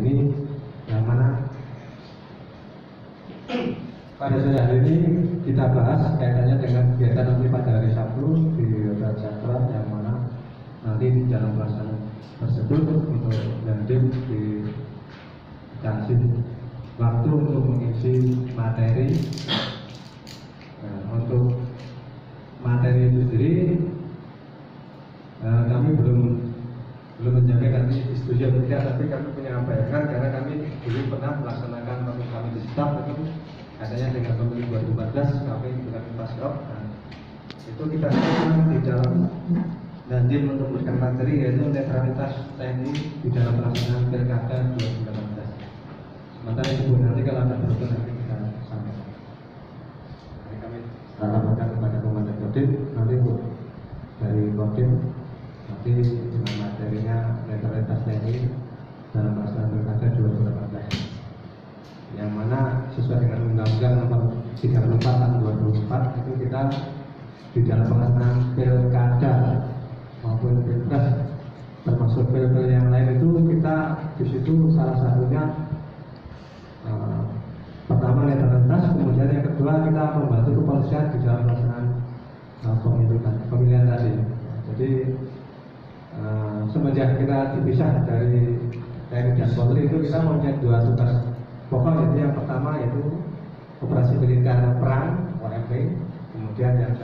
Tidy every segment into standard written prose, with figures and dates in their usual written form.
ini, yang mana pada sore hari ini kita bahas kaitannya dengan kegiatan nanti pada hari Sabtu di Hotel Cakra, yang mana nanti di dalam pelaksanaan tersebut untuk Dandim dikasih waktu untuk mengisi materi. Nah, untuk materi itu sendiri kami belum menjamin nanti setuju atau tidak, tapi kami punya bayangan karena kami dulu pernah melaksanakan waktu kami di staf itu adanya dengan pemilu 2014 kami dengan Pasrop. Nah, itu kita lakukan di dalam Dandim untuk memberikan materi yaitu netralitas TNI di dalam pelaksanaan Pilkada 2018. Sementara itu nanti kalau ada berikut nanti kita sampaikan. Jadi kami sampaikan kepada Komandan Kodim, nanti dari Kodim nanti dengan materinya netralitas TNI dalam pelaksanaan Pilkada 2018, yang mana sesuai dengan Undang-Undang Nomor 34 Tahun 2004 itu kita di dalam pelaksanaan Pilkada maupun Pilpres termasuk pil-pil yang lain itu kita di situ salah satunya pertama netralitas, kemudian yang kedua kita membantu kepolisian di dalam pelaksanaan pemilihan tadi. Jadi semenjak kita dipisah dari TNI dan Polri itu kita mempunyai dua tugas pokok, yaitu yang pertama yaitu operasi militer perang OMP, kemudian yang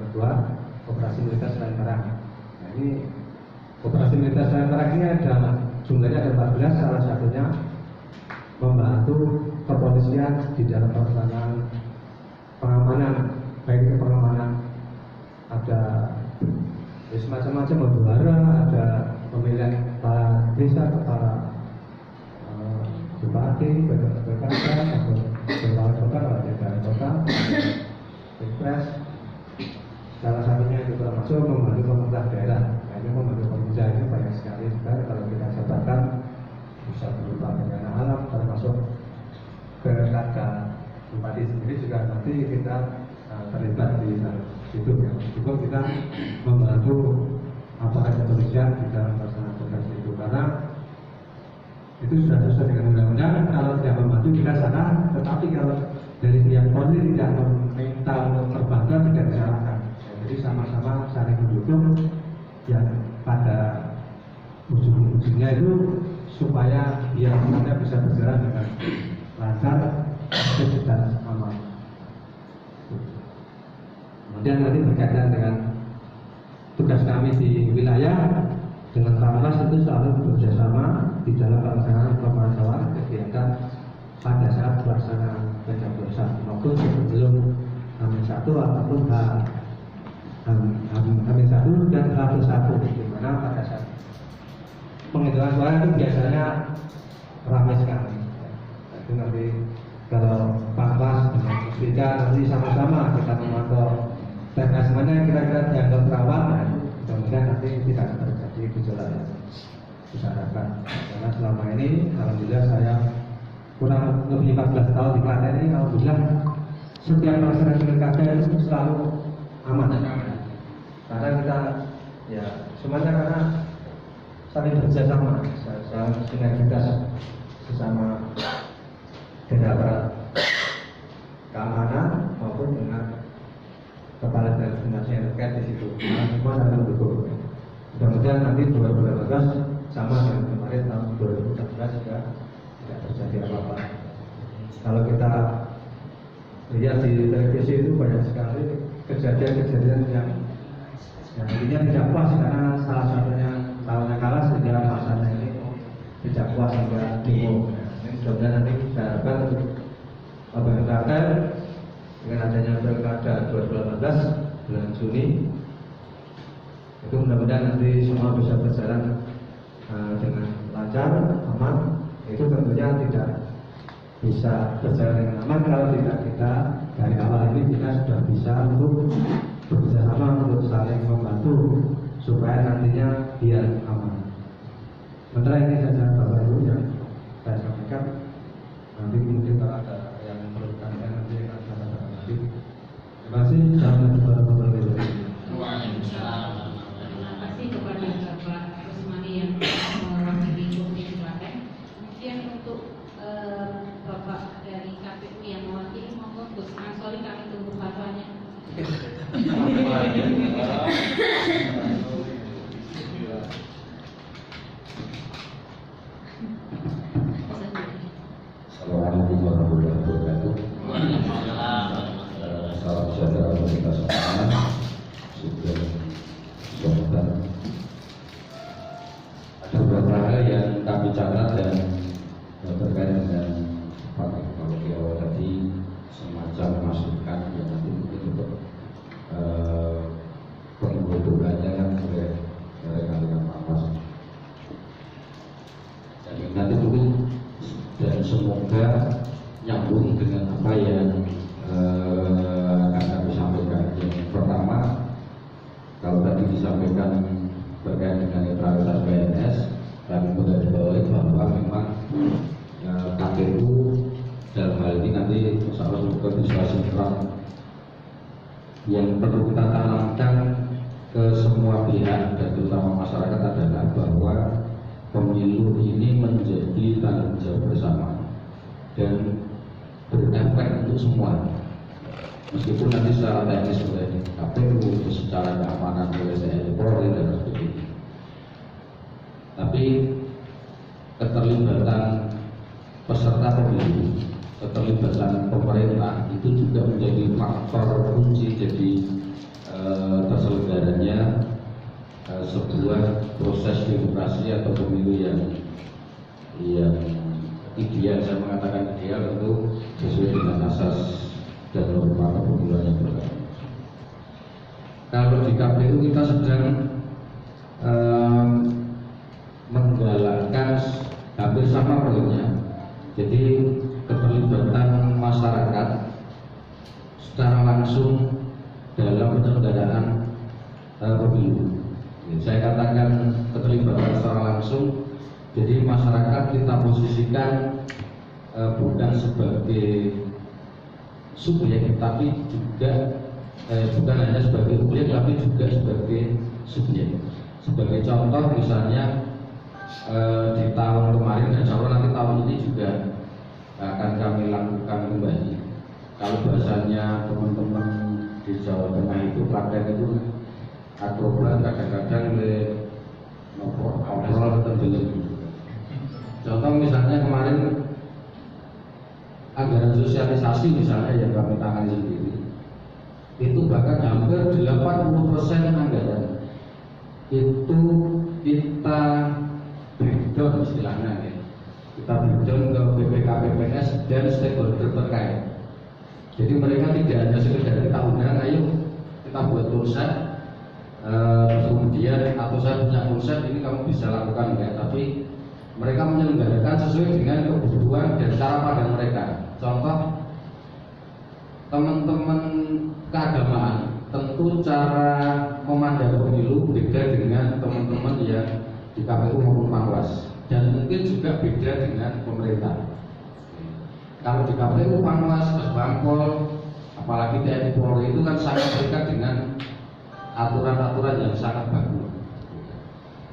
kedua operasi militer selain perang. Nah, ini operasi militer selain perang ini ada jumlahnya ada 14, salah satunya membantu kepolisian di dalam pelaksanaan pengamanan, baik itu pengamanan ada semacam-macam bendahara, ada pemilihan kepala desa, kepala bupati, BKK, atau kepala kota, daerah kota, Pilpres. Salah satunya itu termasuk membantu pemerintah daerah. Nah, ini membantu pemerintah ini banyak sekali. Kalau kita catatkan bisa berupa bencana alam, termasuk Pilkada Bupati sendiri juga nanti kita terlibat di situ, ya. Cukup kita membantu aparat kepolisian di dalam pelaksanaan tugas itu, karena itu sudah sesuai dengan undang-undang. Kalau tidak membantu kita sana, tetapi kalau dari pihak Polri tidak meminta untuk terbantu tidak disalahkan. Jadi sama-sama saling mendukung, yang pada ujung-ujungnya itu supaya biar kita bisa berjalan dengan lancar dan aman. Kemudian nanti berkaitan dengan tugas kami di wilayah dengan Kapolres itu selalu bekerjasama di dalam pelaksanaan pemantauan kegiatan pada saat pelaksanaan pencoblosan maupun sebelum H-1 ataupun H-1 dan H-1, di mana pada saat penghitungan suara itu biasanya ramai sekali. Itu nanti kalau Pak Mas dengan Musbika nanti sama-sama kita memantau TKS mana yang kira-kira dianggap rawan. Nah, itu mudah-mudahan nanti tidak terjadi gejolak yang bisa harapkan. Karena selama ini alhamdulillah saya kurang lebih 14 tahun di Klaten ini, alhamdulillah setiap pelaksanaan pilkada itu selalu aman. Karena kita ya semuanya karena saling bekerjasama, saling sinergitas sesama dari aparat keamanan maupun dengan kepala dan dinas yang terkait di situ. Semua saling mendukung. Mudah-mudahan nanti 2018 sama dengan kemarin tahun 2014 juga tidak terjadi apa-apa. Kalau kita lihat di televisi itu banyak sekali kejadian-kejadian yang intinya tidak puas karena salah satunya lawannya kalah sehingga masanya ini tidak puas hingga demo. Ini mudah-mudahan nanti saya harapkan untuk pemerintah dengan adanya pilkada 2018 bulan Juni itu mudah-mudahan nanti semua bisa berjalan dengan lancar, aman. Itu tentunya tidak bisa berjalan dengan aman kalau tidak kita dari awal ini kita sudah bisa untuk bekerjasama untuk saling membantu supaya nantinya biar aman. Sementara ini saja Bapak Ibu yang saya sampaikan. Nanti mungkin kalau ada yang perlu ditanyakan nanti akan saya sampaikan lagi. Terima kasih. Assalamualaikum warahmatullahi wabarakatuh. Terima kasih kepada Bapak Rusmani yang mewakili Provinsi Klaten. Kemudian Assalamualaikum warahmatullahi wabarakatuh. Salam sejahtera untuk kita semua. Sudah sahabat. Ada beberapa hal yang kami catat dan terkait dengan Pak Kalau tadi semacam masukan yang nanti mungkin untuk penggodokannya kan oleh rekan-rekan Mas. Dan nanti mungkin dan semoga nyambung dengan apa yang akan kami sampaikan. Yang pertama, kalau tadi disampaikan terkait dengan netralitas PNS, kami menggarisbawahi bahwa memang KPU dalam hal ini nanti insya Allah semoga bisa sinkron. Yang perlu kita tanamkan ke semua pihak dan terutama masyarakat adalah bahwa pemilu ini menjadi tanggung jawab bersama dan berefek untuk semua. Meskipun nanti secara teknis oleh KPU, secara keamanan oleh TNI Polri dan sebagainya, tapi keterlibatan peserta pemilu, keterlibatan pemerintah itu juga menjadi faktor kunci jadi terselenggaranya sebuah proses demokrasi atau pemilu yang ideal. Saya mengatakan ideal itu sesuai dengan asas dan norma kepemiluan yang berlaku. Kalau di KPU kita sedang menggalakkan hampir sama poinnya, jadi keterlibatan masyarakat secara langsung dalam penyelenggaraan pemilu. Saya katakan keterlibatan secara langsung, jadi masyarakat kita posisikan bukan sebagai subjek, tapi juga bukan hanya sebagai objek, tapi juga sebagai subjek. Sebagai contoh misalnya di tahun kemarin dan insya Allah nanti tahun ini juga akan kami lakukan kembali. Kalau bahasanya teman-teman di Jawa Tengah itu pakai itu akrobat, kadang-kadang ngobrol terbelit. Contoh misalnya kemarin anggaran sosialisasi misalnya yang kami tangani sendiri, itu bahkan hampir 80% anggaran itu kita breakdown istilahnya ya. Kita breakdown ke BPK, BPS dan stakeholder terkait. Jadi mereka tidak hanya sekedar kita undang, ayo kita buat konsep, kemudian atau saya punya konsep ini kamu bisa lakukan enggak, tapi mereka menyelenggarakan sesuai dengan kebutuhan dan cara pandang mereka. Contoh, teman-teman keagamaan tentu cara memandang pemilu beda dengan teman-teman yang di KPU maupun Panwas, dan mungkin juga beda dengan pemerintah. Kalau di KPU, Panwas, Bangpol, apalagi TNI Polri itu kan sangat dekat dengan aturan-aturan yang sangat bagus.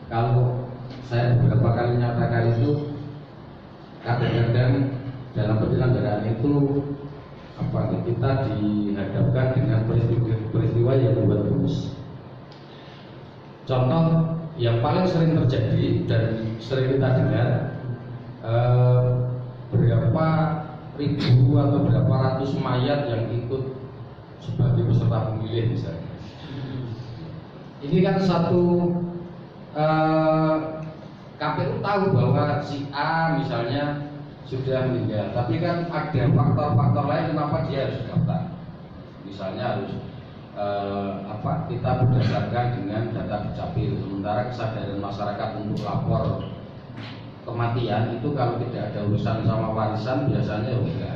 Kalau saya beberapa kali nyatakan itu, kadang-kadang dalam penyelenggaraan itu kita dihadapkan dengan peristiwa yang membuat gemes. Contoh yang paling sering terjadi dan sering kita dengar, berapa ribu atau berapa ratus mayat yang ikut sebagai peserta pemilih misalnya. Ini kan satu KPU tahu bahwa si A misalnya sudah meninggal, tapi kan ada faktor-faktor lain kenapa dia harus daftar. Misalnya harus kita berdasarkan dengan data dukcapil, sementara kesadaran masyarakat untuk lapor kematian itu kalau tidak ada urusan sama warisan biasanya enggak.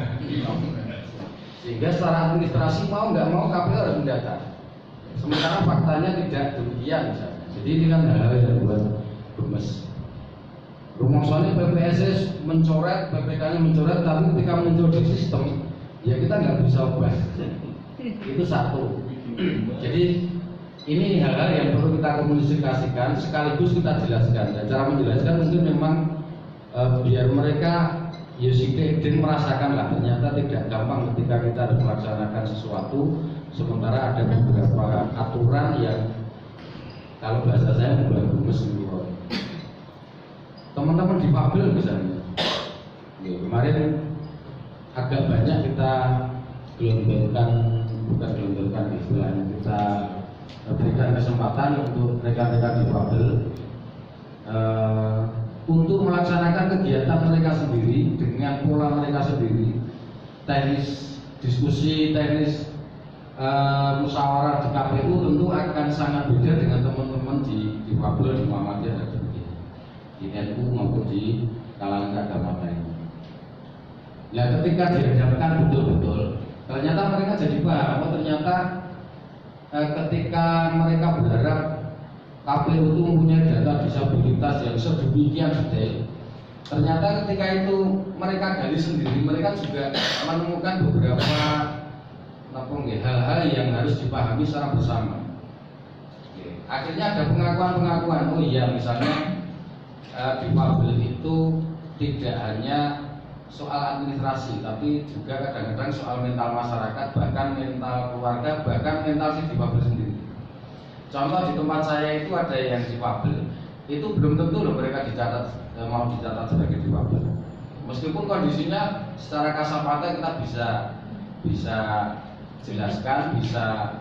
Sehingga secara administrasi mau nggak mau KPU harus mendata. Sementara faktanya tidak demikian misalnya. Jadi ini kan hal-hal yang buat gemes. Rumosannya PPSS mencoret, PPK-nya mencoret, tapi ketika muncul di sistem, ya kita nggak bisa ubah. Itu satu. Jadi ini hal-hal yang perlu kita komunikasikan, sekaligus kita jelaskan. Dan cara menjelaskan mungkin memang biar mereka merasakan lah ternyata tidak gampang ketika kita harus melaksanakan sesuatu sementara ada beberapa aturan yang kalau bahasa saya membuat gemes gitu. Teman-teman difabel misalnya, ya, kemarin agak banyak kita gelontorkan, bukan gelontorkan istilahnya, kita berikan kesempatan untuk rekan-rekan difabel untuk melaksanakan kegiatan mereka sendiri dengan pola mereka sendiri. Teknis diskusi, teknis musyawarah di KPU tentu akan sangat beda dengan teman-teman di difabel, di Muhammadiyah dan di NU maupun di kalangan keagamaan lainnya. Ya ketika dihadapkan betul-betul, ternyata mereka jadi paham. Oh ternyata ketika mereka berharap KPU itu mempunyai data disabilitas yang sedemikian detail, ternyata ketika itu mereka gali sendiri, mereka juga menemukan beberapa hal-hal yang harus dipahami secara bersama. Akhirnya ada pengakuan-pengakuan. Oh iya, misalnya difabel itu tidak hanya soal administrasi, tapi juga kadang-kadang soal mental masyarakat, bahkan mental keluarga, bahkan mental si difabel sendiri. Contoh di tempat saya itu ada yang difabel, itu belum tentu loh mereka mau dicatat sebagai difabel. Meskipun kondisinya secara kasapata kita bisa jelaskan, bisa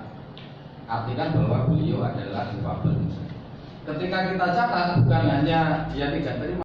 artikan bahwa beliau adalah difabel. Ketika kita catat, bukan hanya dia tidak terima